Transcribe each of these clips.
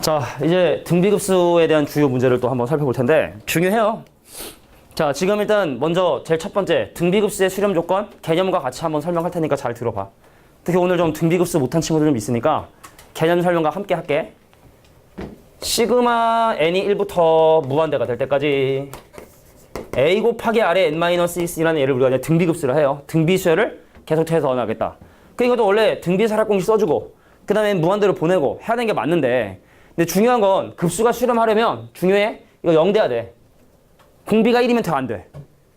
자, 이제 등비급수에 대한 주요 문제를 또 한번 살펴볼 텐데 중요해요. 자, 지금 일단 먼저 제일 첫 번째 등비급수의 수렴 조건 개념과 같이 한번 설명할 테니까 잘 들어봐. 특히 오늘 좀 등비급수 못한 친구들 좀 있으니까 개념 설명과 함께 할게. 시그마 n이 1부터 무한대가 될 때까지 a 곱하기 r의 n-1이라는 얘를 우리가 이제 등비급수를 해요. 등비수열을 계속해서 넣어나가겠다. 그 이것도 원래 등비사략공식 써주고 그 다음에 무한대로 보내고 해야 되는 게 맞는데, 근데 중요한 건 급수가 수렴하려면 중요해. 이거 0 돼야 돼. 공비가 1이면 더 안 돼.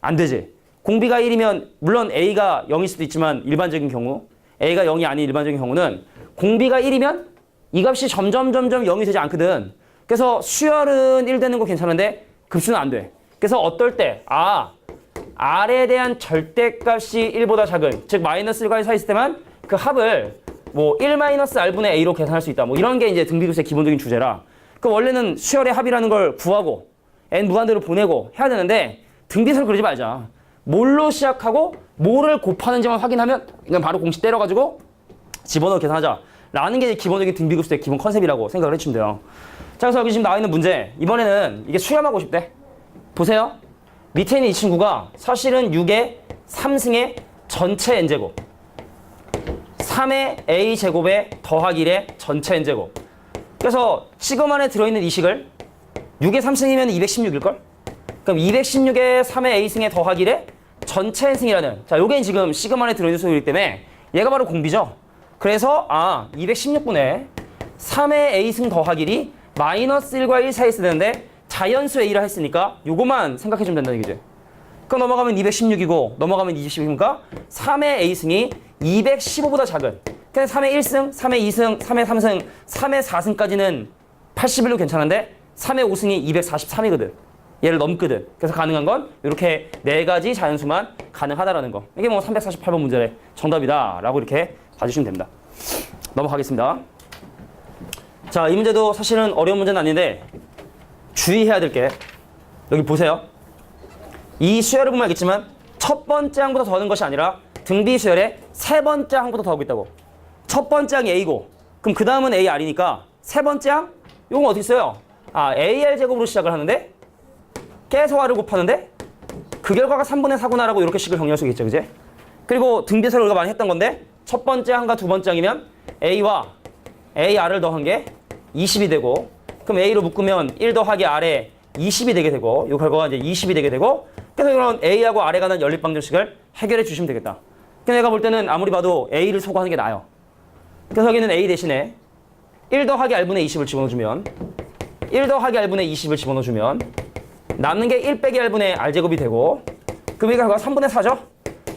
안 되지. 공비가 1이면 물론 a가 0일 수도 있지만 일반적인 경우 a가 0이 아닌 일반적인 경우는 공비가 1이면 이 값이 점점 0이 되지 않거든. 그래서 수열은 1 되는 거 괜찮은데 급수는 안 돼. 그래서 어떨 때 r에 대한 절대값이 1보다 작은, 즉 마이너스 1과 1 사이 있을 때만 그 합을 뭐 1-r분의 a로 계산할 수 있다. 뭐 이런 게 이제 등비급수의 기본적인 주제라. 그 원래는 수열의 합이라는 걸 구하고 n 무한대로 보내고 해야 되는데 등비수를 그러지 말자. 뭘로 시작하고 뭐를 곱하는지만 확인하면 그냥 바로 공식 때려가지고 집어넣어 계산하자. 라는 게 기본적인 등비급수의 기본 컨셉이라고 생각을 해주시면 돼요. 자, 그래서 여기 지금 나와 있는 문제. 이번에는 이게 수렴하고 싶대. 보세요. 밑에 있는 이 친구가 사실은 6의 3승의 전체 n제곱 3의 a제곱에 더하기 1의 전체 n제곱. 그래서 시금 안에 들어있는 이 식을 6의 3승이면 216일걸? 그럼 216의 3의 a승에 더하기 1의 전체 n승이라는, 자, 요게 지금 시금 안에 들어있는 소리이기 때문에 얘가 바로 공비죠. 그래서 216분의 3의 a승 더하기 1이 마이너스 1과 1 사이에 쓰는데 자연수 a라 했으니까 요거만 생각해주면 된다는 얘기지. 그럼 넘어가면 216이고 넘어가면 20이니까 3의 a승이 215보다 작은, 그냥 3의 1승, 3의 2승, 3의 3승, 3의 4승까지는 81로 괜찮은데 3의 5승이 243이거든. 얘를 넘거든. 그래서 가능한 건 이렇게 네 가지 자연수만 가능하다라는 거. 이게 뭐 348번 문제의 정답이다 라고 이렇게 봐주시면 됩니다. 넘어가겠습니다. 자, 이 문제도 사실은 어려운 문제는 아닌데 주의해야 될 게, 여기 보세요. 이 수열을 보면 알겠지만 첫 번째 항보다 더하는 것이 아니라 등비 수열의 세 번째 항보다 더하고 있다고. 첫 번째 항이 a고 그럼 그 다음은 ar이니까 세 번째 항? 이건 어떻게 써요? ar 제곱으로 시작을 하는데 계속 r을 곱하는데 그 결과가 3분의 4구나라고 이렇게 식을 정리할 수 있겠죠, 그제? 그리고 등비수열을 우리가 많이 했던 건데 첫 번째 항과 두 번째 항이면 a와 ar을 더한 게 20이 되고, 그럼 a로 묶으면 1 더하기 r에 20이 되게 되고, 이 결과가 이제 20이 되게 되고, 그래서 이런 a하고 r에 관한 연립방정식을 해결해 주시면 되겠다. 그래서 내가 볼 때는 아무리 봐도 a를 소거하는 게 나아요. 그래서 여기는 a 대신에 1 더하기 r분의 20을 집어넣어주면 1 더하기 r분의 20을 집어넣어주면 남는 게 1 빼기 r분의 r제곱이 되고, 그럼 이 결과가 3분의 4죠?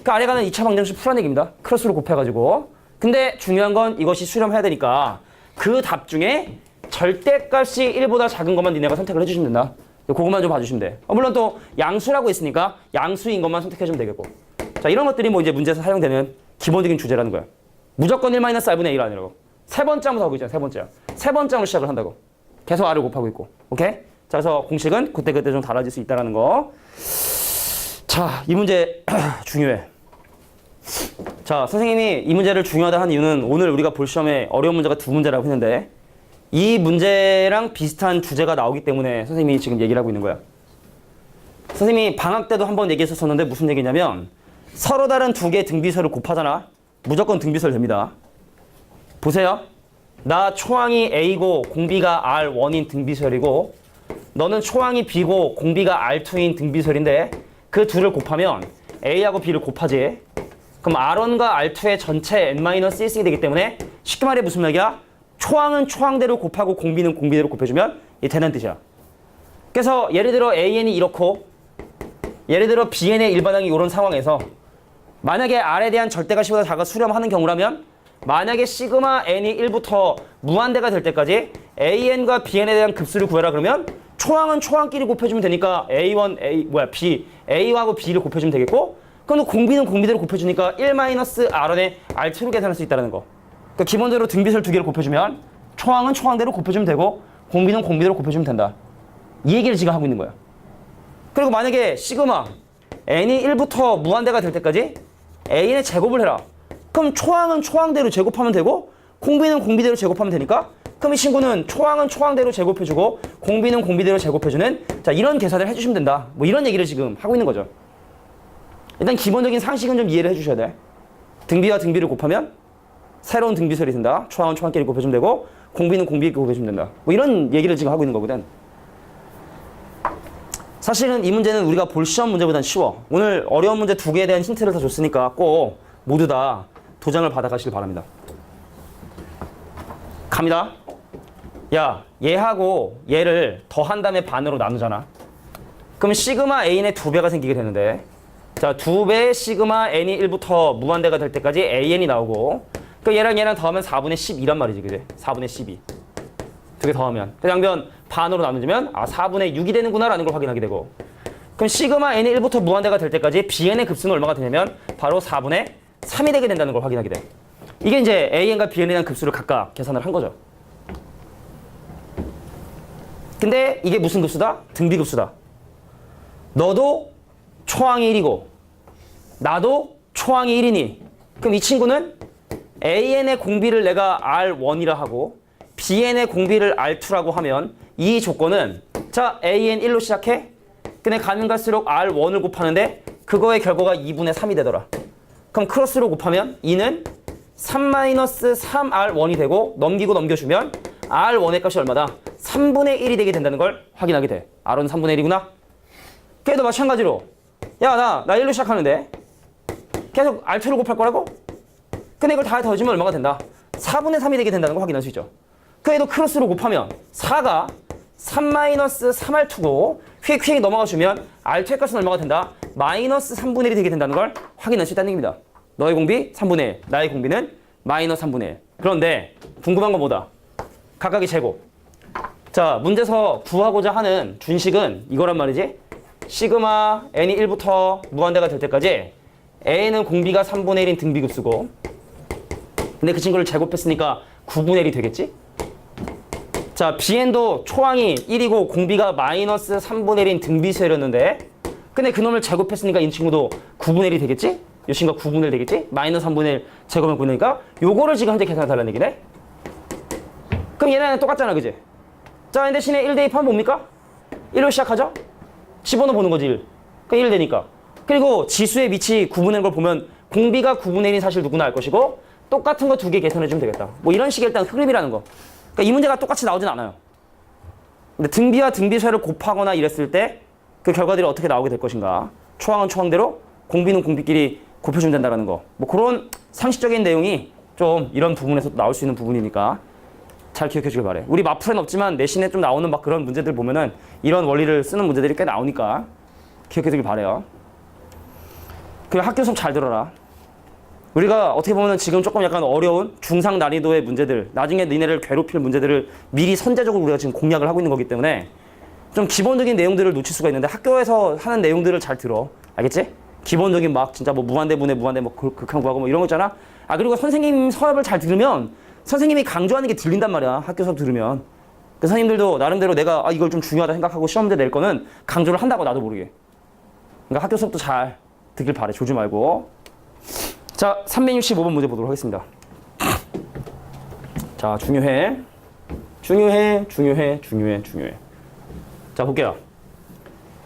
그 r에 관한 2차 방정식 풀어낸 얘기입니다. 크로스로 곱해가지고. 근데 중요한 건 이것이 수렴해야 되니까 그 답 중에 절대값이 1보다 작은 것만 니네가 선택을 해주시면 된다. 그것만 좀 봐주시면 돼. 물론 또 양수라고 했으니까 양수인 것만 선택해주면 되겠고. 자, 이런 것들이 뭐 이제 문제에서 사용되는 기본적인 주제라는 거야. 무조건 1-r분의 a가 아니라고. 세 번째 항부터 하고 있잖아, 세 번째 항. 세 번째 항으로 시작을 한다고. 계속 r을 곱하고 있고. 오케이? 자, 그래서 공식은 그때그때 좀 달라질 수 있다는 거. 자, 이 문제 중요해. 자, 선생님이 이 문제를 중요하다 한 이유는 오늘 우리가 볼 시험에 어려운 문제가 두 문제라고 했는데 이 문제랑 비슷한 주제가 나오기 때문에 선생님이 지금 얘기를 하고 있는 거야. 선생님이 방학 때도 한번 얘기했었는데 무슨 얘기냐면 서로 다른 두 개의 등비설을 곱하잖아. 무조건 등비설 됩니다. 보세요. 나 초항이 a고 공비가 r1인 등비설이고 너는 초항이 b고 공비가 r2인 등비설인데 그 둘을 곱하면 a하고 b를 곱하지. 그럼 r1과 r2의 전체 n-1이 되기 때문에 쉽게 말해 무슨 말이야? 초항은 초항대로 곱하고 공비는 공비대로 곱해주면 이 되는 뜻이야. 그래서 예를 들어 AN이 이렇고 예를 들어 BN의 일반항이 이런 상황에서 만약에 R에 대한 절대가 10보다 작아 수렴하는 경우라면 만약에 시그마 N이 1부터 무한대가 될 때까지 AN과 BN에 대한 급수를 구해라 그러면 초항은 초항끼리 곱해주면 되니까 A하고 B를 곱해주면 되겠고, 그럼 공비는 공비대로 곱해주니까 1-R1의 R2로 계산할 수 있다는 거. 그러니까 기본적으로 등비설 두 개를 곱해주면 초항은 초항대로 곱해주면 되고 공비는 공비대로 곱해주면 된다. 이 얘기를 지금 하고 있는 거야. 그리고 만약에 시그마 n이 1부터 무한대가 될 때까지 an의 제곱을 해라. 그럼 초항은 초항대로 제곱하면 되고 공비는 공비대로 제곱하면 되니까 그럼 이 친구는 초항은 초항대로 제곱해주고 공비는 공비대로 제곱해주는 자 이런 계산을 해주시면 된다. 뭐 이런 얘기를 지금 하고 있는 거죠. 일단 기본적인 상식은 좀 이해를 해주셔야 돼. 등비와 등비를 곱하면 새로운 등비설이 된다. 초항은 초항끼리 곱해주면 되고 공비는 공비끼리 곱해주면 된다. 뭐 이런 얘기를 지금 하고 있는 거거든. 사실은 이 문제는 우리가 볼 시험 문제보다는 쉬워. 오늘 어려운 문제 2개에 대한 힌트를 다 줬으니까 꼭 모두 다 도장을 받아가시길 바랍니다. 갑니다. 야, 얘하고 얘를 더한 다음에 반으로 나누잖아. 그럼 시그마 A의 2배가 생기게 되는데 자, 2배의 시그마 N이 1부터 무한대가 될 때까지 AN이 나오고 그 얘랑 얘랑 더하면 4분의 12란 말이지, 그지? 4분의 12. 2개 더하면. 그 양변 반으로 나누면 4분의 6이 되는구나 라는 걸 확인하게 되고 그럼 시그마 N이 1부터 무한대가 될 때까지 BN의 급수는 얼마가 되냐면 바로 4분의 3이 되게 된다는 걸 확인하게 돼. 이게 이제 AN과 BN에 대한 급수를 각각 계산을 한 거죠. 근데 이게 무슨 급수다? 등비급수다. 너도 초항이 1이고 나도 초항이 1이니 그럼 이 친구는 AN의 공비를 내가 R1이라 하고 BN의 공비를 R2라고 하면 이 조건은 자 AN 1로 시작해 근데 가면 갈수록 R1을 곱하는데 그거의 결과가 2분의 3이 되더라. 그럼 크로스로 곱하면 2는 3-3R1이 되고 넘기고 넘겨주면 R1의 값이 얼마다? 3분의 1이 되게 된다는 걸 확인하게 돼. R은 3분의 1이구나. 걔도 마찬가지로 야 나 1로 시작하는데 계속 R2를 곱할 거라고? 근데 이걸 다 더해주면 얼마가 된다? 4분의 3이 되게 된다는 걸 확인할 수 있죠. 그래도 크로스로 곱하면 4가 3-3R2고 휙휙 넘어가주면 R2의 값은 얼마가 된다? 마이너스 3분의 1이 되게 된다는 걸 확인할 수 있다는 얘기입니다. 너의 공비 3분의 1, 나의 공비는 마이너스 3분의 1. 그런데 궁금한 건 뭐다? 각각의 제곱. 자, 문제에서 구하고자 하는 준식은 이거란 말이지. 시그마 n이 1부터 무한대가 될 때까지 a는 공비가 3분의 1인 등비급수고 근데 그 친구를 제곱했으니까 9분의 1이 되겠지? 자, bn도 초항이 1이고 공비가 마이너스 3분의 1인 등비수였는데 근데 그놈을 제곱했으니까 이 친구도 9분의 1이 되겠지? 이 친구가 9분의 1 되겠지? 마이너스 3분의 1 제곱하면 9니까 요거를 지금 현재 계산해달라는 얘기네? 그럼 얘네는 똑같잖아, 그지? 자, 대신에 1 대입하면 뭡니까? 1로 시작하죠? 집어넣어 보는 거지, 1. 그러니까 1 되니까. 그리고 지수의 밑이 9분의 1걸 보면 공비가 9분의 1인 사실 누구나 알 것이고 똑같은 거 2개 계산해주면 되겠다. 뭐 이런 식의 일단 흐름이라는 거. 그러니까 이 문제가 똑같이 나오진 않아요. 근데 등비와 등비수를 곱하거나 이랬을 때 그 결과들이 어떻게 나오게 될 것인가. 초항은 초항대로 공비는 공비끼리 곱해주면 된다는 거. 뭐 그런 상식적인 내용이 좀 이런 부분에서 나올 수 있는 부분이니까 잘 기억해 주길 바래. 우리 마플엔 없지만 내신에 좀 나오는 막 그런 문제들 보면은 이런 원리를 쓰는 문제들이 꽤 나오니까 기억해 주길 바래요. 그리고 학교 수업 잘 들어라. 우리가 어떻게 보면은 지금 조금 약간 어려운 중상 난이도의 문제들, 나중에 니네를 괴롭힐 문제들을 미리 선제적으로 우리가 지금 공략을 하고 있는 거기 때문에 좀 기본적인 내용들을 놓칠 수가 있는데 학교에서 하는 내용들을 잘 들어. 알겠지? 기본적인 막 진짜 뭐 무한대분의 무한대 뭐 극한 구하고 뭐 이런 거 있잖아. 그리고 선생님 수업을 잘 들으면 선생님이 강조하는 게 들린단 말이야. 학교 수업 들으면. 그 선생님들도 나름대로 내가 이걸 좀 중요하다 생각하고 시험 문제 낼 거는 강조를 한다고 나도 모르게. 그러니까 학교 수업도 잘 듣길 바래. 졸지 말고. 자, 365번 문제 보도록 하겠습니다. 자, 중요해. 자, 볼게요.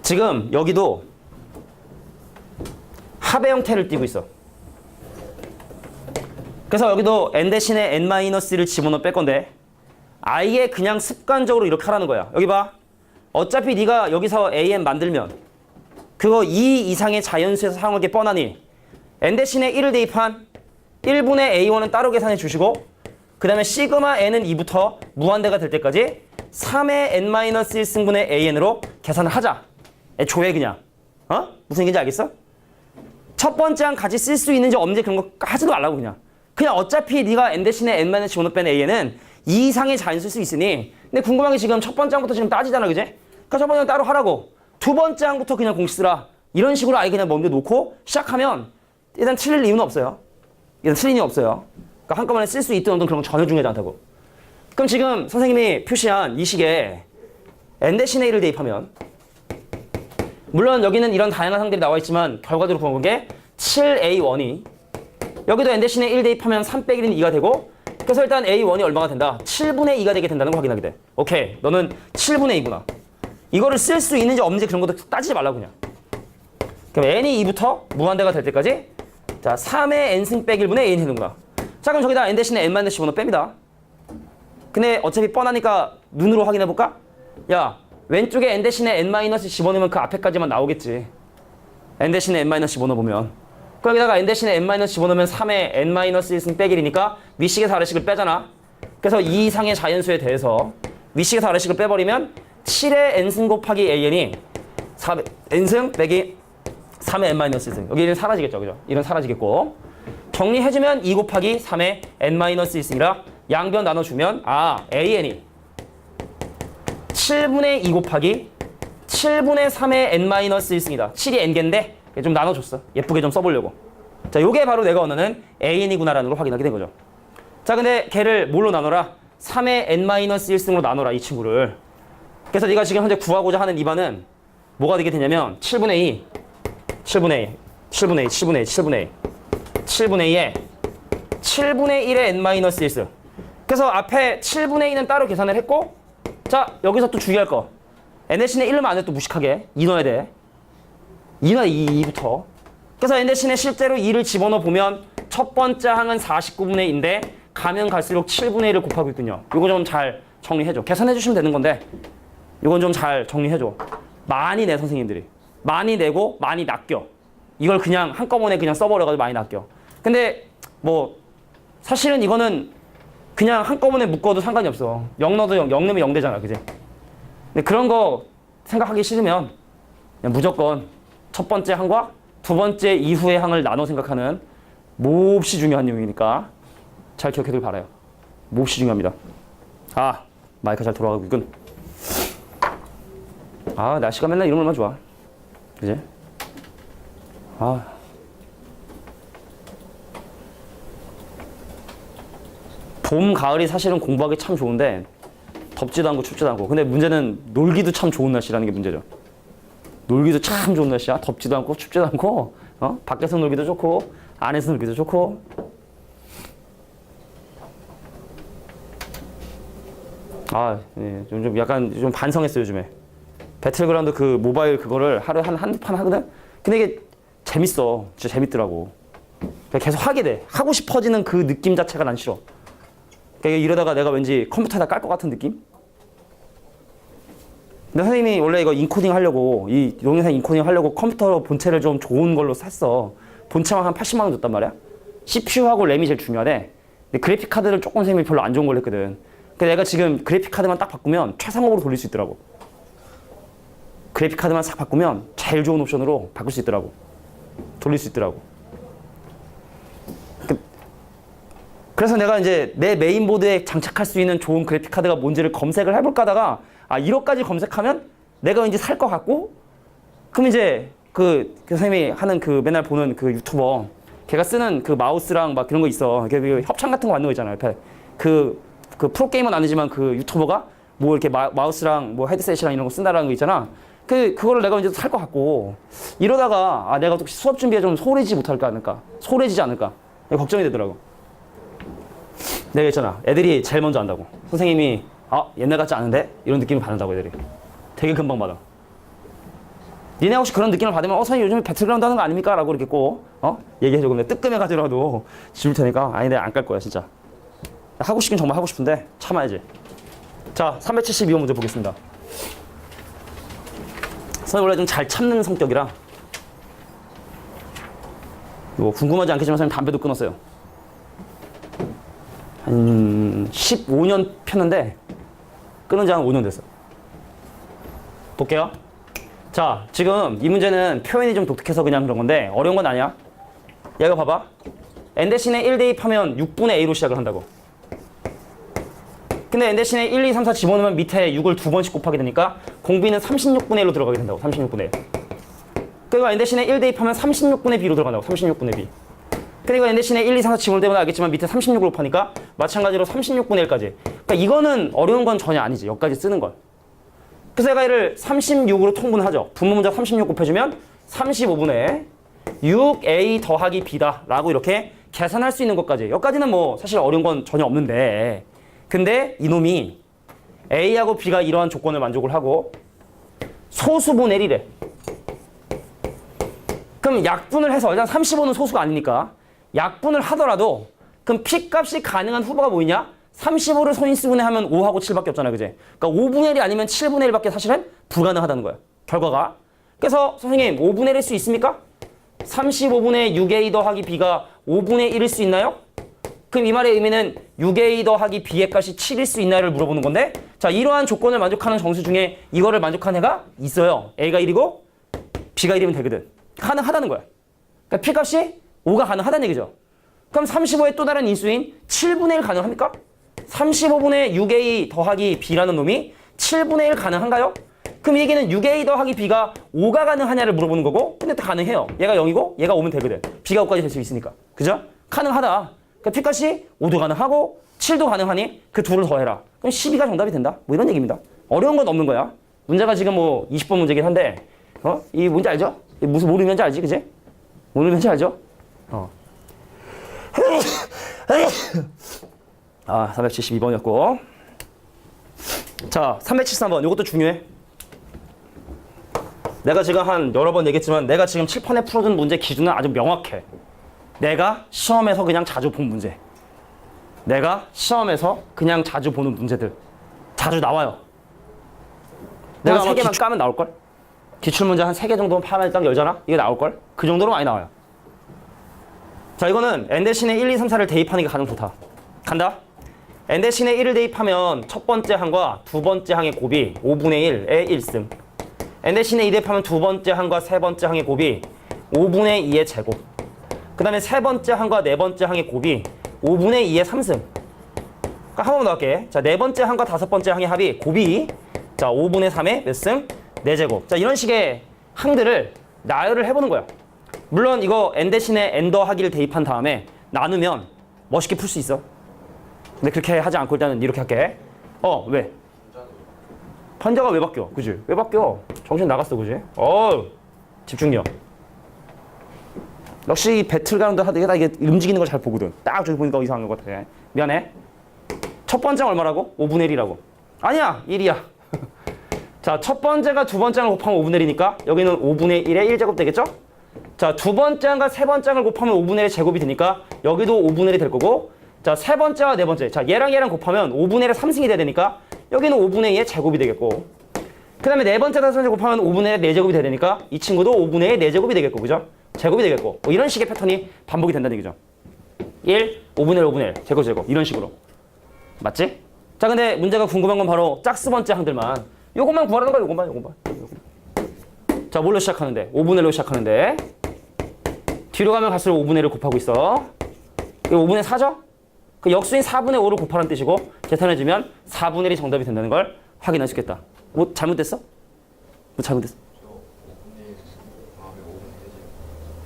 지금 여기도 합의 형태를 띠고 있어. 그래서 여기도 n 대신에 n-1을 집어넣어 뺄 건데 아예 그냥 습관적으로 이렇게 하라는 거야. 여기 봐. 어차피 네가 여기서 an 만들면 그거 2 이상의 자연수에서 사용할 게 뻔하니 n 대신에 1을 대입한 1분의 a1은 따로 계산해 주시고 그 다음에 시그마 n은 2부터 무한대가 될 때까지 3의 n-1 승분의 an으로 계산을 하자. 애초에 그냥. 무슨 얘기인지 알겠어? 첫 번째랑 같이 쓸 수 있는지 없는지 그런 거 하지도 말라고 그냥. 그냥 어차피 네가 n 대신에 n-1 집어넣어 뺀 a는 2 이상의 자연수일 수 있으니 근데 궁금한 게 지금 첫 번째 항부터 지금 따지잖아, 그지? 그러니까 첫 번째는 따로 하라고. 두 번째 항부터 그냥 공식 쓰라. 이런 식으로 아예 그냥 먼저 놓고 시작하면 일단 틀릴 이유는 없어요. 그러니까 한꺼번에 쓸 수 있든 없든 그런 건 전혀 중요하지 않다고. 그럼 지금 선생님이 표시한 이 식에 n 대신에 1을 대입하면 물론 여기는 이런 다양한 항들이 나와 있지만 결과적으로 보는 게 7a1이 여기도 n 대신에 1 대입하면 3 빼기 1은 2가 되고 그 그래서 일단 A1이 얼마가 된다? 7분의 2가 되게 된다는 걸 확인하게 돼. 오케이. 너는 7분의 2구나. 이거를 쓸 수 있는지 없는지 그런 것도 따지지 말라고 그냥. 그럼 n이 2부터 무한대가 될 때까지 자 3의 n승 빼기 1분의 n이 되는구나. 자 그럼 저기다 n 대신에 n-15는 뺍니다. 근데 어차피 뻔하니까 눈으로 확인해볼까? 야 왼쪽에 n 대신에 n-15 넣으면 그 앞에까지만 나오겠지. n 대신에 n-15 넣어보면 거기다가 n 대신에 n-15 넣으면 3의 n-1승 빼기 1이니까 위식에서 아래식을 빼잖아. 그래서 이 이상의 자연수에 대해서 위식에서 아래식을 빼버리면 7의 n승 곱하기 an이 4의 n승 빼기 3의 n-1승. 여기 1은 사라지겠죠. 그죠? 1은 사라지겠고 정리해주면 2 곱하기 3의 n-1승이라 양변 나눠주면 an이 7분의 2 곱하기 7분의 3의 n-1승이다. 7이 n개인데 좀 나눠줬어. 예쁘게 좀 써보려고. 자, 요게 바로 내가 원하는 an이구나라는 걸 확인하게 된 거죠. 자, 근데 걔를 뭘로 나눠라? 3의 n-1승으로 나눠라, 이 친구를. 그래서 네가 지금 현재 구하고자 하는 이 반은 뭐가 되게 되냐면 7분의 2, 7분의 2, 7분의 2, 7분의 2, 7분의 2, 7분의 2에 7분의 1의 n-1승. 그래서 앞에 7분의 2는 따로 계산을 했고 자, 여기서 또 주의할 거. n 대신에 1 넣으면 안 돼. 또 무식하게. 2 넣어야 돼. 2 넣어, 2부터. 그래서 n 대신에 실제로 2를 집어넣어 보면 첫 번째 항은 49분의 2인데 가면 갈수록 7분의 1을 곱하고 있군요. 이거 좀 잘 정리해줘. 계산해 주시면 되는 건데 이건 좀 잘 정리해줘. 많이 내 선생님들이. 많이 내고 많이 낚여. 이걸 그냥 한꺼번에 그냥 써버려가지고 많이 낚여. 근데 뭐 사실은 이거는 그냥 한꺼번에 묶어도 상관이 없어. 0 넣어도 0 넣으면 0 되잖아. 그지? 근데 그런 거 생각하기 싫으면 그냥 무조건 첫 번째 항과 두 번째 이후의 항을 나눠 생각하는 몹시 중요한 내용이니까 잘 기억해둘 바라요. 몹시 중요합니다. 마이크 잘 돌아가고 있군. 날씨가 맨날 이런 것만 좋아. 그지? 봄, 가을이 사실은 공부하기 참 좋은데 덥지도 않고 춥지도 않고. 근데 문제는 놀기도 참 좋은 날씨라는 게 문제죠. 놀기도 참 좋은 날씨야. 덥지도 않고 춥지도 않고 밖에서 놀기도 좋고 안에서 놀기도 좋고. 예, 좀 약간 좀 반성했어요 요즘에. 배틀그라운드 그 모바일 그거를 하루에 한두 판 하거든? 근데 이게 재밌어. 진짜 재밌더라고. 계속 하게 돼. 하고 싶어지는 그 느낌 자체가 난 싫어. 그러니까 이러다가 내가 왠지 컴퓨터에다 깔 것 같은 느낌? 근데 선생님이 원래 이거 인코딩 하려고, 이 동영상 인코딩 하려고 컴퓨터 본체를 좀 좋은 걸로 샀어. 본체만 한 80만 원 줬단 말이야? CPU하고 램이 제일 중요하대. 근데 그래픽 카드를 조금 선생님이 별로 안 좋은 걸로 했거든. 근데 내가 지금 그래픽 카드만 딱 바꾸면 최상업으로 돌릴 수 있더라고. 그래픽 카드만 싹 바꾸면 제일 좋은 옵션으로 바꿀 수 있더라고. 돌릴 수 있더라고. 그래서 내가 이제 내 메인보드에 장착할 수 있는 좋은 그래픽 카드가 뭔지를 검색을 해볼까 하다가 1억까지 검색하면 내가 왠지 살 것 같고 그럼 이제 그 선생님이 하는 그 맨날 보는 그 유튜버 걔가 쓰는 그 마우스랑 막 그런 거 있어. 그 협찬 같은 거 만든 거 있잖아요. 옆에 그 프로게이머는 아니지만 그 유튜버가 뭐 이렇게 마우스랑 뭐 헤드셋이랑 이런 거 쓴다라는 거 있잖아. 그거를 내가 이제 살 것 같고 이러다가 내가 혹시 수업 준비에 좀 소홀해지지 못할까 않을까? 소홀해지지 않을까? 걱정이 되더라고. 내가 있잖아. 애들이 제일 먼저 안다고. 선생님이 옛날 같지 않은데? 이런 느낌을 받는다고 애들이. 되게 금방 받아. 니네 혹시 그런 느낌을 받으면 선생님 요즘에 배틀그라운드 하는 거 아닙니까? 라고 이렇게 꼭 얘기해줘. 그럼 내가 뜨끔해가지고라도 지울 테니까 내가 안 깔 거야 진짜. 하고 싶긴 정말 하고 싶은데 참아야지. 자, 372호 문제 보겠습니다. 선생님 원래 좀 잘 참는 성격이라 이거 궁금하지 않겠지만 선생님 담배도 끊었어요. 한 15년 폈는데 끊은 지 한 5년 됐어. 볼게요. 자, 지금 이 문제는 표현이 좀 독특해서 그냥 그런 건데 어려운 건 아니야. 야, 이거 봐봐. n 대신에 1 대입하면 6분의 a로 시작을 한다고. 근데 n 대신에 1, 2, 3, 4 집어넣으면 밑에 6을 두 번씩 곱하게 되니까 공비는 36분의 1로 들어가게 된다고. 36분의 1. 그리고 n 대신에 1 대입하면 36분의 b로 들어간다고. 36분의 b. 그리고 n 대신에 1, 2, 3, 4 집어넣을 때마다 알겠지만 밑에 36을 곱하니까 마찬가지로 36분의 1까지. 그러니까 이거는 어려운 건 전혀 아니지. 여기까지 쓰는 건. 그래서 얘가 얘를 36으로 통분하죠. 분모 문자 36 곱해주면 35분의 6a 더하기 b다 라고 이렇게 계산할 수 있는 것까지. 여기까지는 뭐 사실 어려운 건 전혀 없는데 근데 이놈이 A하고 B가 이러한 조건을 만족을 하고 소수분의 1이래. 그럼 약분을 해서 일단 35는 소수가 아니니까 약분을 하더라도 그럼 P값이 가능한 후보가 뭐있냐? 35를 소인수분해 하면 5하고 7밖에 없잖아요. 그지? 그러니까 5분의 1이 아니면 7분의 1밖에 사실은 불가능하다는 거야. 결과가. 그래서 선생님 5분의 1일 수 있습니까? 35분의 6A 더하기 B가 5분의 1일 수 있나요? 그럼 이 말의 의미는 6A 더하기 B의 값이 7일 수 있나요를 물어보는 건데 자 이러한 조건을 만족하는 정수 중에 이거를 만족한 애가 있어요. A가 1이고 B가 1이면 되거든. 가능하다는 거야. 그러니까 P값이 5가 가능하다는 얘기죠. 그럼 35의 또 다른 인수인 7분의 1 가능합니까? 35분의 6A 더하기 B라는 놈이 7분의 1 가능한가요? 그럼 이 얘기는 6A 더하기 B가 5가 가능하냐를 물어보는 거고 근데 또 가능해요. 얘가 0이고 얘가 5면 되거든. B가 5까지 될 수 있으니까. 그죠? 가능하다. 그러니까 P값이 5도 가능하고 7도 가능하니 그 둘을 더해라. 그럼 12가 정답이 된다. 뭐 이런 얘기입니다. 어려운 건 없는 거야. 문제가 지금 뭐 20번 문제긴 한데 이 문제 알죠? 무슨 모르면지 알지? 그지? 모르면지 알죠? 372번이었고 자 373번 이것도 중요해. 내가 지금 한 여러 번 얘기했지만 내가 지금 칠판에 풀어둔 문제 기준은 아주 명확해. 내가 시험에서 그냥 자주 본 문제. 내가 시험에서 그냥 자주 보는 문제들. 자주 나와요. 내가 3개만 까면 나올걸? 기출문제 한 3개 정도만 파면 딱 열잖아? 이게 나올걸? 그 정도로 많이 나와요. 자 이거는 n 대신에 1, 2, 3, 4를 대입하는 게 가장 좋다. 간다. n 대신에 1을 대입하면 첫 번째 항과 두 번째 항의 곱이 5분의 1의 1승. n 대신에 2 대입하면 두 번째 항과 세 번째 항의 곱이 5분의 2의 제곱. 그 다음에 세 번째 항과 네 번째 항의 곱이 5분의 2의 3승. 그러니까 한 번만 더 할게. 자, 네 번째 항과 다섯 번째 항의 합이 곱이 자 5분의 3의 몇 승? 4제곱. 자 이런 식의 항들을 나열을 해보는 거야. 물론 이거 n 대신에 n 더하기를 대입한 다음에 나누면 멋있게 풀 수 있어. 근데 그렇게 하지 않고 일단은 이렇게 할게. 왜? 판자가 왜 바뀌어? 그지? 왜 바뀌어? 정신 나갔어, 그지? 집중력. 역시 이 배틀그라운드 하다가 이게 움직이는 걸 잘 보거든. 딱 저기 보니까 이상한 것 같아. 미안해. 첫 번째가 얼마라고? 5분의 1이라고. 아니야, 1이야. 자, 첫 번째가 두 번째를 곱하면 5분의 1이니까 여기는 5분의 1의 1제곱 되겠죠? 자, 두 번째와 세 번째를 곱하면 5분의 1의 제곱이 되니까 여기도 5분의 1이 될 거고 자, 세 번째와 네 번째. 자, 얘랑 곱하면 5분의 1의 3승이 돼야 되니까 여기는 5분의 2의 제곱이 되겠고 그 다음에 네 번째, 다섯 번째 곱하면 5분의 1의 4제곱이 돼야 되니까 이 친구도 5분의 1의 4제곱이 되겠고 그죠? 제곱이 되겠고 뭐 이런 식의 패턴이 반복이 된다는 얘기죠. 1, 5분의 1, 5분의 1, 제곱, 제곱 이런 식으로. 맞지? 자, 근데 문제가 궁금한 건 바로 짝수 번째 항들만 요것만 구하라는 거야. 요것만. 자, 뭘로 시작하는데? 5분의 1로 시작하는데 뒤로 가면 갈수록 5분의 1을 곱하고 있어. 이거 5분의 4죠? 그 역수인 4분의 5를 곱하라는 뜻이고 계산해주면 4분의 1이 정답이 된다는 걸 확인할 수 있겠다. 뭐 잘못됐어? 뭐 잘못됐어?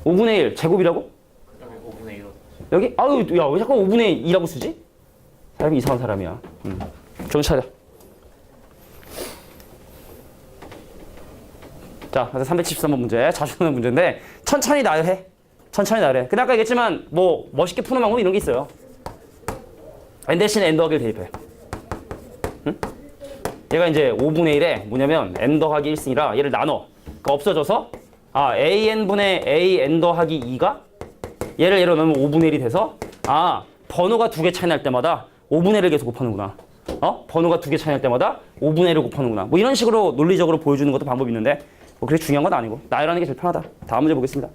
5분의 1 제곱이라고? 그다음에 5분의 1. 여기? 아유, 야, 왜 자꾸 5분의 2라고 쓰지? 사람이 이상한 사람이야. 정신 차려. 자, 373번 문제. 자주 나오는 문제인데 천천히 나열해. 근데 아까 얘기했지만 뭐 멋있게 푸는 방법 이런 게 있어요. n 대신에 n 더하기를 대입해. 응? 얘가 이제 5분의 1에 뭐냐면 n 더하기 1승이라 얘를 나눠. 그러니까 없어져서 an분의 an 더하기 2가 얘를 예로 넣으면 5분의 1이 돼서 번호가 두 개 차이 날 때마다 5분의 1을 계속 곱하는구나. 번호가 두 개 차이 날 때마다 5분의 1을 곱하는구나. 뭐 이런 식으로 논리적으로 보여주는 것도 방법이 있는데 뭐 그렇게 중요한 건 아니고 나열하는 게 제일 편하다. 다음 문제 보겠습니다.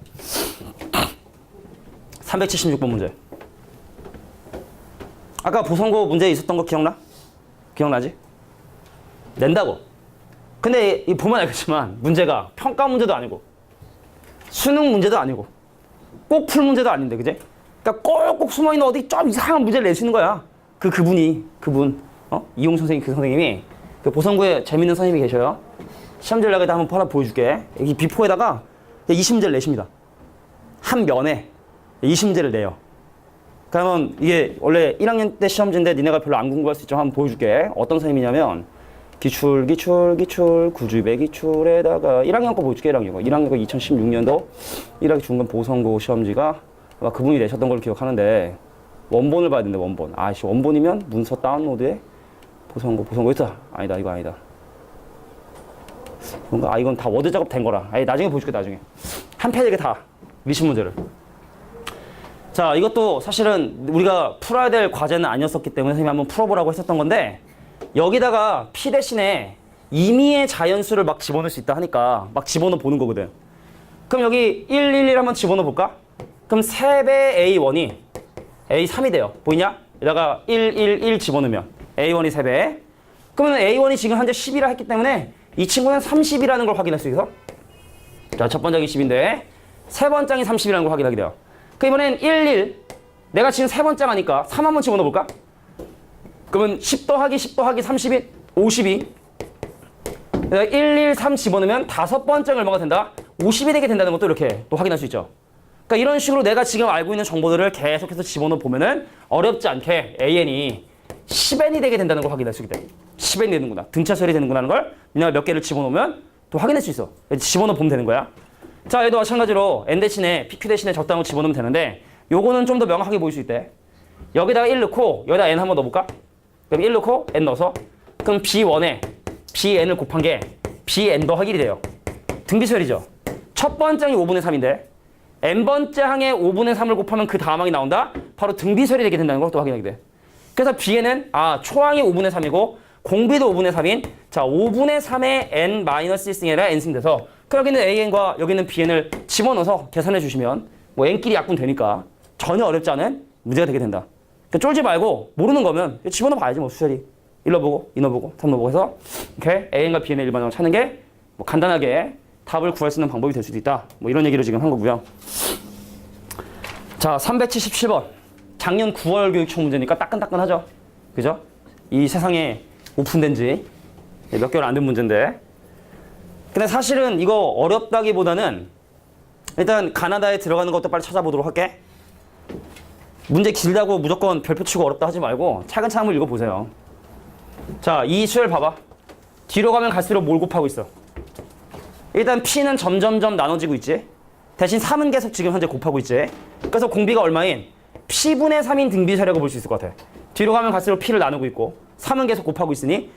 376번 문제. 아까 보성고 문제 있었던 거 기억나? 기억나지? 낸다고. 근데 이 보면 알겠지만 문제가 평가 문제도 아니고 수능 문제도 아니고 꼭 풀 문제도 아닌데, 그제? 그러니까 꼭꼭 숨어있는 어디 좀 이상한 문제를 내시는 거야. 그분 이용 선생님, 그 선생님이 그 보성고에 재밌는 선생님이 계셔요. 시험지를 나가다 한번 하나 보여줄게. 여기 비포에다가 20문제를 내십니다. 한 면에 20문제를 내요. 그러면 이게 원래 1학년 때 시험지인데 니네가 별로 안 궁금할 수 있지만 한번 보여줄게. 어떤 선생님이냐면 기출, 구주배 기출에다가 1학년 거 보여줄게. 1학년 거 2016년도 1학기 중간 보성고 시험지가 아마 그분이 내셨던 걸로 기억하는데 원본을 봐야 되는데 원본. 아씨 원본이면 문서 다운로드에 보성고 있다. 아니다 이거 아니다. 뭔가 이건 다 워드 작업 된 거라. 나중에 보여줄게 나중에. 한 페이지에 다 리신 문제를. 자 이것도 사실은 우리가 풀어야 될 과제는 아니었었기 때문에 선생님이 한번 풀어보라고 했었던 건데 여기다가 P 대신에 임의의 자연수를 막 집어넣을 수 있다 하니까 막 집어넣어 보는 거거든. 그럼 여기 1, 1, 1 한번 집어넣어 볼까? 그럼 3배 A1이 A3이 돼요. 보이냐? 여기다가 1, 1, 1 집어넣으면 A1이 3배. 그러면 A1이 지금 현재 10이라 했기 때문에 이 친구는 30이라는 걸 확인할 수 있어. 자, 첫 번장이 10인데 세 번장이 30이라는 걸 확인하게 돼요. 그 이번엔 1, 1 내가 지금 세 번장 하니까 3 한번 집어넣어 볼까? 그러면 10 더하기 10 더하기 30이 52. 내가 1, 1, 3 집어넣으면 다섯 번째 얼마가 된다? 50이 되게 된다는 것도 이렇게 또 확인할 수 있죠. 그러니까 이런 식으로 내가 지금 알고 있는 정보들을 계속해서 집어넣어 보면은 어렵지 않게 AN이 10n이 되게 된다는 걸 확인할 수 있게 돼. 10n이 되는구나. 등차 처리 되는구나 하는 걸 내가 몇 개를 집어넣으면 또 확인할 수 있어. 집어넣어 보면 되는 거야. 자, 얘도 마찬가지로 n 대신에 PQ 대신에 적당한 거 집어넣으면 되는데 요거는 좀 더 명확하게 보일 수 있대. 여기다가 1 넣고 여기다 n 한번 넣어볼까? 그럼 1 넣고 n 넣어서 그럼 B1에 Bn을 곱한 게 Bn 더하기 1이 돼요. 등비수열이죠. 첫 번째항이 5분의 3인데 n번째 항에 5분의 3을 곱하면 그 다음 항이 나온다? 바로 등비수열이 되게 된다는 걸 또 확인하게 돼. 그래서 Bn은 초항이 5분의 3이고 공비도 5분의 3인 자 5분의 3의 n-1승이 아니라 n승 돼서 그 여기는 an과 여기는 bn을 집어넣어서 계산해 주시면 뭐 n끼리 약분 되니까 전혀 어렵지 않은 문제가 되게 된다. 그러니까 쫄지 말고 모르는 거면 집어넣어 봐야지 뭐 수열이 1 넣어보고 2 넣어보고 3 넣어보고 해서 이렇게 an과 bn의 일반항을 찾는 게 뭐 간단하게 답을 구할 수 있는 방법이 될 수도 있다. 뭐 이런 얘기를 지금 한 거고요. 자 377번 작년 9월 교육청 문제니까 따끈따끈하죠. 그죠? 이 세상에 오픈된 지 몇 개월 안 된 문제인데 근데 사실은 이거 어렵다기보다는 일단 가나다에 들어가는 것도 빨리 찾아보도록 할게. 문제 길다고 무조건 별표 치고 어렵다 하지 말고 차근차근 한번 읽어보세요. 자, 이 수열 봐봐. 뒤로 가면 갈수록 뭘 곱하고 있어? 일단 P는 점점점 나눠지고 있지. 대신 3은 계속 지금 현재 곱하고 있지. 그래서 공비가 얼마인? P분의 3인 등비수열이라고 볼 수 있을 것 같아. 뒤로 가면 갈수록 P를 나누고 있고 3은 계속 곱하고 있으니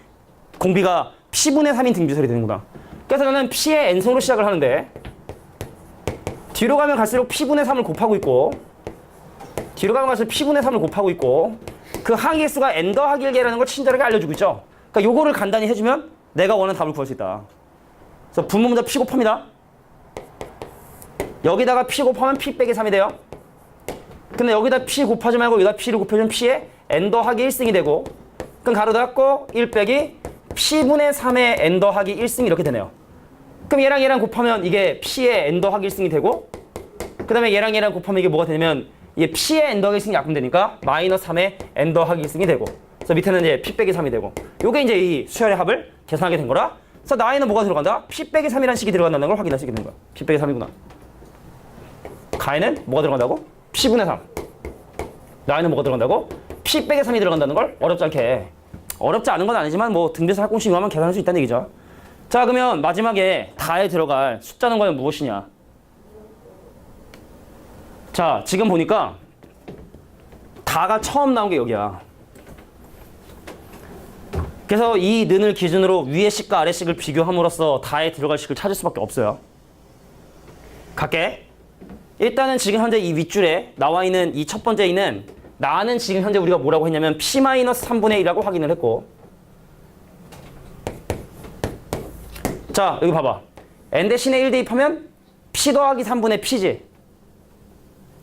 공비가 P분의 3인 등비수열이 되는구나. 그래서 나는 P의 n승으로 시작을 하는데 뒤로 가면 갈수록 P분의 3을 곱하고 있고 뒤로 가면 갈수록 P분의 3을 곱하고 있고 그 항의 개수가 n 더하기 1개라는 걸 친절하게 알려주고 있죠. 그러니까 요거를 간단히 해주면 내가 원하는 답을 구할 수 있다. 그래서 분모 문자 P 곱합니다. 여기다가 P 곱하면 P 빼기 3이 돼요. 근데 여기다 P 곱하지 말고 여기다 P를 곱해주면 P의 n 더하기 1승이 되고 그럼 가로 닫고 1 빼기 P분의 3의 n 더하기 1승이 이렇게 되네요. 그럼 얘랑 곱하면 이게 P의 n 더하기 1승이 되고 그 다음에 얘랑 곱하면 이게 뭐가 되냐면 이게 P의 n 더하기 1승이 약분되니까 마이너스 3의 n 더하기 1승이 되고 그래서 밑에는 이제 P 빼기 3이 되고 요게 이제 이 수열의 합을 계산하게 된 거라 그래서 나에는 뭐가 들어간다? P 빼기 3이라는 식이 들어간다는 걸 확인할 수 있게 된 거야. P 빼기 3이구나. 가에는 뭐가 들어간다고? P분의 3. 나에는 뭐가 들어간다고? P 빼기 3이 들어간다는 걸 어렵지 않게 어렵지 않은 건 아니지만 뭐 등비수 학공식 이용하면 계산할 수 있다는 얘기죠. 자 그러면 마지막에 다에 들어갈 숫자는 과연 무엇이냐. 자 지금 보니까 다가 처음 나온 게 여기야. 그래서 이 는을 기준으로 위의 식과 아래 식을 비교함으로써 다에 들어갈 식을 찾을 수밖에 없어요. 갈게. 일단은 지금 현재 이 윗줄에 나와 있는 이 첫 번째 이는 나는 지금 현재 우리가 뭐라고 했냐면 P-3분의 1이라고 확인을 했고 자 여기 봐봐. n 대신에 1 대입하면 P 더하기 3분의 P지.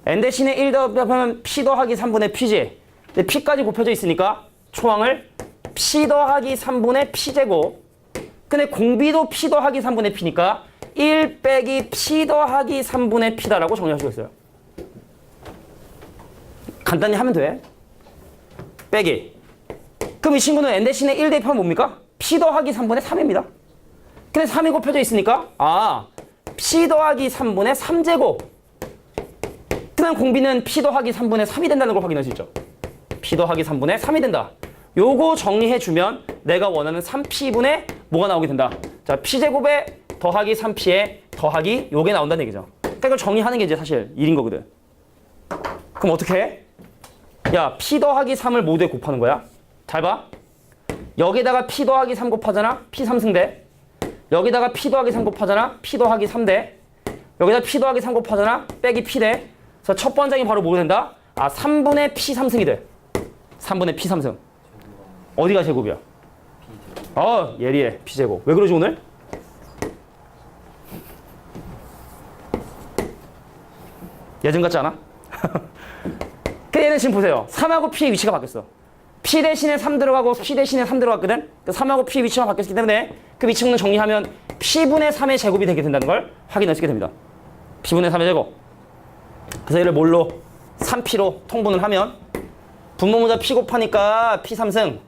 n 대신에 1 대입하면 P 더하기 3분의 P지. 근데 P까지 곱혀져 있으니까 초항을 P 더하기 3분의 P제곱 근데 공비도 P 더하기 3분의 P니까 1 빼기 P 더하기 3분의 P다라고 정리할 수가 있어요. 간단히 하면 돼. 빼기. 그럼 이 친구는 n 대신에 1 대입하면 뭡니까? P 더하기 3분의 3입니다. 근데 3이 곱혀져 있으니까 P 더하기 3분의 3제곱 그 다음 공비는 P 더하기 3분의 3이 된다는 걸 확인할 수 있죠. P 더하기 3분의 3이 된다. 요거 정리해주면 내가 원하는 3P분의 뭐가 나오게 된다. 자, P제곱에 더하기 3P에 더하기 요게 나온다는 얘기죠. 그러니까 이걸 정리하는 게 이제 사실 일인 거거든. 그럼 어떻게 해? 야, p 더하기 3을 모두에 곱하는 거야. 잘 봐. 여기다가 p 더하기 3 곱하잖아. p 3승대. 여기다가 p 더하기 3 곱하잖아. p 더하기 3대. 여기다 p 더하기 3 곱하잖아. 빼기 p대. 그래서 첫 번째이 바로 뭐가 된다? 아, 3분의 p 3승이 돼. 3분의 p 3승. 어디가 제곱이야? 예리해. p 제곱. 왜 그러지 오늘? 예전 같지 않아? 그 얘는 지금 보세요. 3하고 p의 위치가 바뀌었어. p 대신에 3 들어가고 p 대신에 3 들어갔거든? 그 3하고 p의 위치가 바뀌었기 때문에 그 위치는 정리하면 p분의 3의 제곱이 되게 된다는 걸 확인할 수 있게 됩니다. p분의 3의 제곱. 그래서 얘를 뭘로? 3p로 통분을 하면 분모모자 p 곱하니까 p 3승.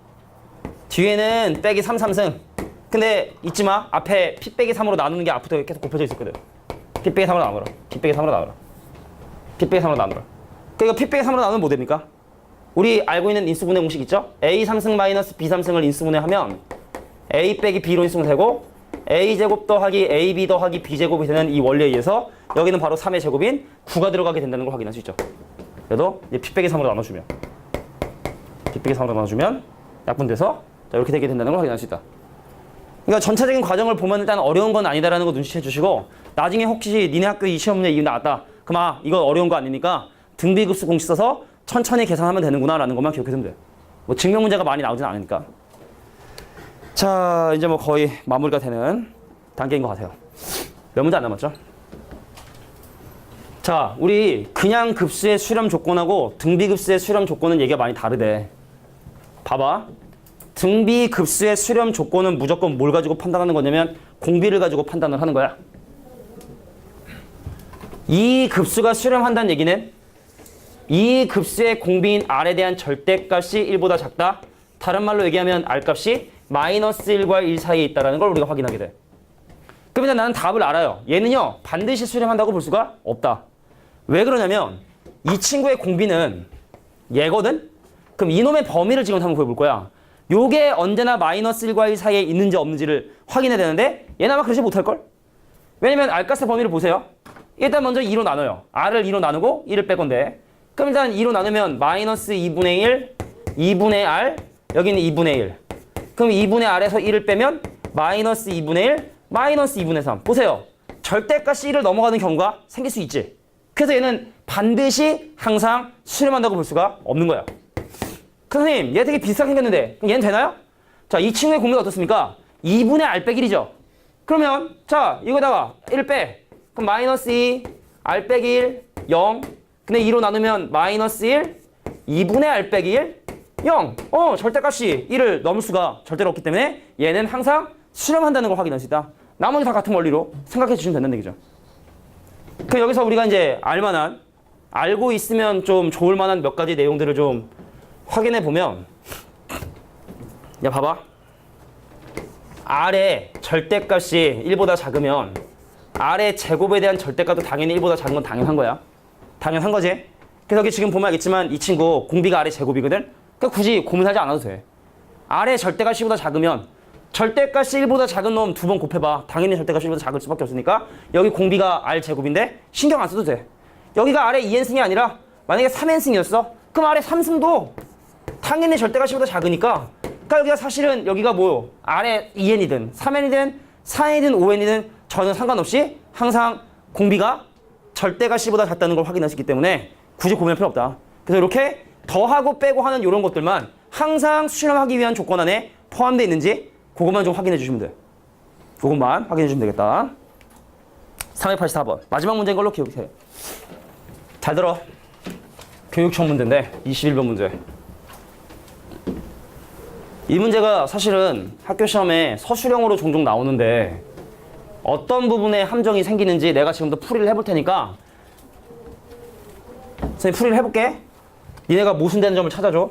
뒤에는 빼기 3 3승. 근데 잊지 마. 앞에 p 빼기 3으로 나누는 게 앞부터 계속 곱해져 있었거든. p 빼기 3으로 나누라. p 빼기 3으로 나누라. p 빼기 3으로 나누라. 그러니까 p 빼기 3으로 나누면 뭐 됩니까? 우리 알고 있는 인수분해 공식 있죠? a 3승 마이너스 b 3승을 인수분해하면 a 빼기 b로 인수분해되고 a 제곱 더하기 ab 더하기 b 제곱이 되는 이 원리에 의해서 여기는 바로 3의 제곱인 9가 들어가게 된다는 걸 확인할 수 있죠. 그래도 p 빼기 3으로 나눠주면 p 빼기 3으로 나눠주면 약분돼서 자, 이렇게 되게 된다는 걸 확인할 수 있다. 그러니까 전체적인 과정을 보면 일단 어려운 건 아니다라는 거 눈치채 주시고 나중에 혹시 니네 학교 이 시험 문제 이거 나왔다. 그럼 이거 어려운 거 아니니까 등비급수 공식 써서 천천히 계산하면 되는구나라는 것만 기억해두면 돼. 뭐 증명 문제가 많이 나오진 않으니까. 자, 이제 뭐 거의 마무리가 되는 단계인 것 같아요. 몇 문제 안 남았죠? 자, 우리 그냥 급수의 수렴 조건하고 등비급수의 수렴 조건은 얘기가 많이 다르대. 봐봐. 등비급수의 수렴 조건은 무조건 뭘 가지고 판단하는 거냐면 공비를 가지고 판단을 하는 거야. 이 급수가 수렴한다는 얘기는 이 급수의 공비인 r에 대한 절대값이 1보다 작다. 다른 말로 얘기하면 r값이 마이너스 1과 1 사이에 있다는 걸 우리가 확인하게 돼. 그럼 일단 나는 답을 알아요. 얘는요 반드시 수렴한다고 볼 수가 없다. 왜 그러냐면 이 친구의 공비는 얘거든? 그럼 이놈의 범위를 지금 한번 구해볼 거야. 요게 언제나 마이너스 1과 1 사이에 있는지 없는지를 확인해야 되는데 얘는 아마 그러지 못할걸? 왜냐면 r값의 범위를 보세요. 일단 먼저 2로 나눠요. r을 2로 나누고 1을 뺄 건데 그럼 일단 2로 나누면 마이너스 2분의 1, 2분의 r, 여기는 2분의 1. 그럼 2분의 r에서 1을 빼면 마이너스 2분의 1, 마이너스 2분의 3. 보세요. 절대값이 1을 넘어가는 경우가 생길 수 있지. 그래서 얘는 반드시 항상 수렴한다고 볼 수가 없는 거야. 선생님, 얘 되게 비슷하게 생겼는데 그럼 얘는 되나요? 자, 이 친구의 공비가 어떻습니까? 2분의 r 빼기 1이죠. 그러면 자, 이거다가 1을 빼. 그럼 마이너스 2, r 빼기 1, 0. 근데 2로 나누면 마이너스 1, 2분의 r 빼기 1, 0. 절대값이 1을 넘을 수가 절대로 없기 때문에 얘는 항상 수렴한다는 걸 확인할 수 있다. 나머지 다 같은 원리로 생각해 주시면 된다는 얘기죠. 그럼 여기서 우리가 이제 알만한, 알고 있으면 좀 좋을 만한 몇 가지 내용들을 좀 확인해 보면, 야 봐봐. r의 절대값이 1보다 작으면 r의 제곱에 대한 절대값도 당연히 1보다 작은 건 당연한 거야. 당연한 거지. 그래서 여기 지금 보면 알겠지만 이 친구 공비가 r의 제곱이거든. 그러니까 굳이 고민하지 않아도 돼. r의 절대값이 1보다 작으면 절대값이 1보다 작은 놈 두 번 곱해봐. 당연히 절대값이 1보다 작을 수밖에 없으니까 여기 공비가 r 제곱인데 신경 안 써도 돼. 여기가 r의 2n승이 아니라 만약에 3n승이었어. 그럼 r의 3승도 당연히 절대값이 1보다 작으니까 그러니까 여기가 사실은 여기가 뭐요? r의 2n이든 3n이든 4n이든 5n이든 전혀 상관없이 항상 공비가 절대값이 1보다 작다는 걸 확인할 수 있기 때문에 굳이 고민할 필요 없다. 그래서 이렇게 더하고 빼고 하는 이런 것들만 항상 수렴하기 위한 조건 안에 포함되어 있는지 그것만 좀 확인해 주시면 돼. 그것만 확인해 주시면 되겠다. 384번. 마지막 문제인 걸로 기억해요. 잘 들어. 교육청 문제인데 21번 문제. 이 문제가 사실은 학교 시험에 서술형으로 종종 나오는데 어떤 부분에 함정이 생기는지 내가 지금부터 풀이를 해볼 테니까 선생님 풀이를 해볼게. 니네가 모순되는 점을 찾아줘.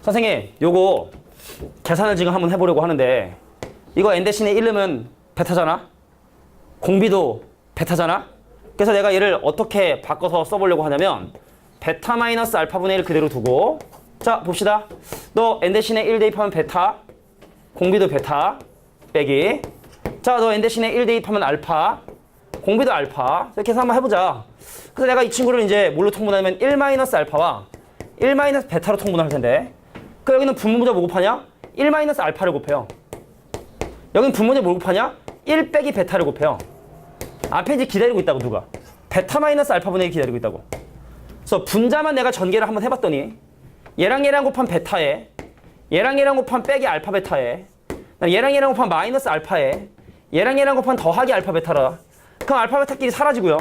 선생님 요거 계산을 지금 한번 해보려고 하는데 이거 n 대신에 1넣으면 베타잖아. 공비도 베타잖아. 그래서 내가 얘를 어떻게 바꿔서 써보려고 하냐면 베타 마이너스 알파분의 1 그대로 두고 자 봅시다. 너 n 대신에 1 대입하면 베타, 공비도 베타 빼기 자 너 n 대신에 1 대입하면 알파, 공비도 알파. 이렇게 해서 한번 해보자. 그래서 내가 이 친구를 이제 뭘로 통분하면 1 마이너스 알파와 1 마이너스 베타로 통분할 텐데 그 여기는 분모자 뭐 곱하냐? 1 마이너스 알파를 곱해요. 여기는 분모자 뭐 곱하냐? 1 빼기 베타를 곱해요. 앞에 이제 기다리고 있다고 누가? 베타 마이너스 알파분의 1 기다리고 있다고. 그래서 분자만 내가 전개를 한번 해봤더니 얘랑 곱한 베타에 얘랑 곱한 빼기 알파 베타에 얘랑 곱한 마이너스 알파에 얘랑 곱한 더하기 알파 베타라. 그럼 알파 베타끼리 사라지고요.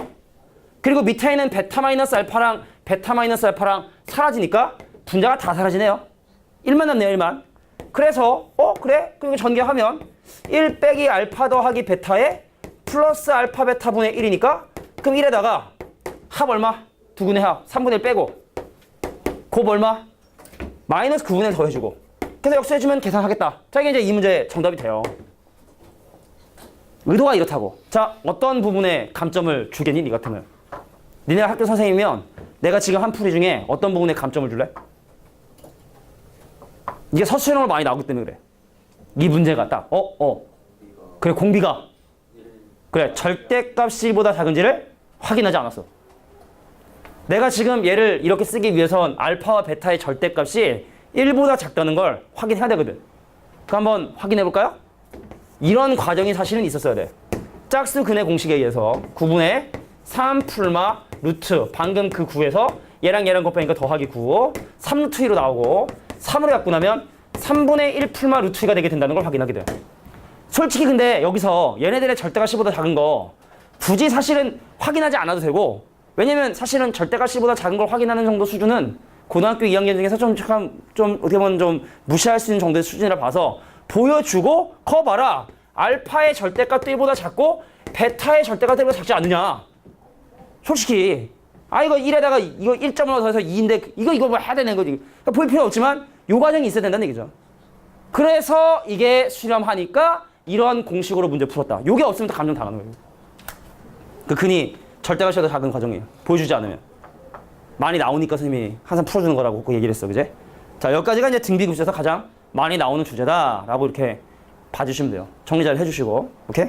그리고 밑에 있는 베타 마이너스 알파랑 베타 마이너스 알파랑 사라지니까 분자가 다 사라지네요. 1만 남네요. 1만. 그래서 그래? 그리고 전개하면 1 빼기 알파 더하기 베타에 플러스 알파 베타분의 1이니까 그럼 1에다가 합 얼마? 2분의 합 3분의 1 빼고 곱 얼마? 마이너스 9분의 1 더해주고 그래서 역수해주면 계산하겠다. 자, 이게 이제 이 문제의 정답이 돼요. 의도가 이렇다고. 자, 어떤 부분에 감점을 주겠니? 니 같으면. 니네 학교 선생님이면 내가 지금 한 풀이 중에 어떤 부분에 감점을 줄래? 이게 서술형으로 많이 나오기 때문에 그래. 이 문제가 딱 그래, 공비가 그래, 절대값이보다 작은지를 확인하지 않았어. 내가 지금 얘를 이렇게 쓰기 위해선 알파와 베타의 절대값이 1보다 작다는 걸 확인해야 되거든. 그 한번 확인해 볼까요? 이런 과정이 사실은 있었어야 돼. 짝수 근의 공식에 의해서 9분의 3 풀마 루트 방금 그 9에서 얘랑 곱하니까 더하기 9 3 루트 2로 나오고 3으로 갖고 나면 3분의 1 풀마 루트 2가 되게 된다는 걸 확인하게 돼. 솔직히 근데 여기서 얘네들의 절대가 10보다 작은 거 굳이 사실은 확인하지 않아도 되고, 왜냐면 사실은 절대가 10보다 작은 걸 확인하는 정도 수준은 고등학교 2학년 중에서 좀 어떻게 보면 좀 무시할 수 있는 정도의 수준이라 봐서 보여주고 커 봐라. 알파의 절대값도 1보다 작고 베타의 절대값도 1보다 작지 않느냐. 솔직히 이거 1에다가 이거 1점을 더해서 2인데 이거 뭐 해야 되는 거지. 그러니까 볼 필요 없지만 요 과정이 있어야 된다는 얘기죠. 그래서 이게 수렴하니까 이런 공식으로 문제 풀었다. 요게 없으면 다 감점 당하는 거예요. 그 근이 절대값이 더 작은 과정이에요. 보여주지 않으면. 많이 나오니까 선생님이 항상 풀어주는 거라고 꼭 얘기를 했어. 그제? 자, 여기까지가 이제 등비급수에서 가장 많이 나오는 주제다라고 이렇게 봐주시면 돼요. 정리 잘 해주시고. 오케이?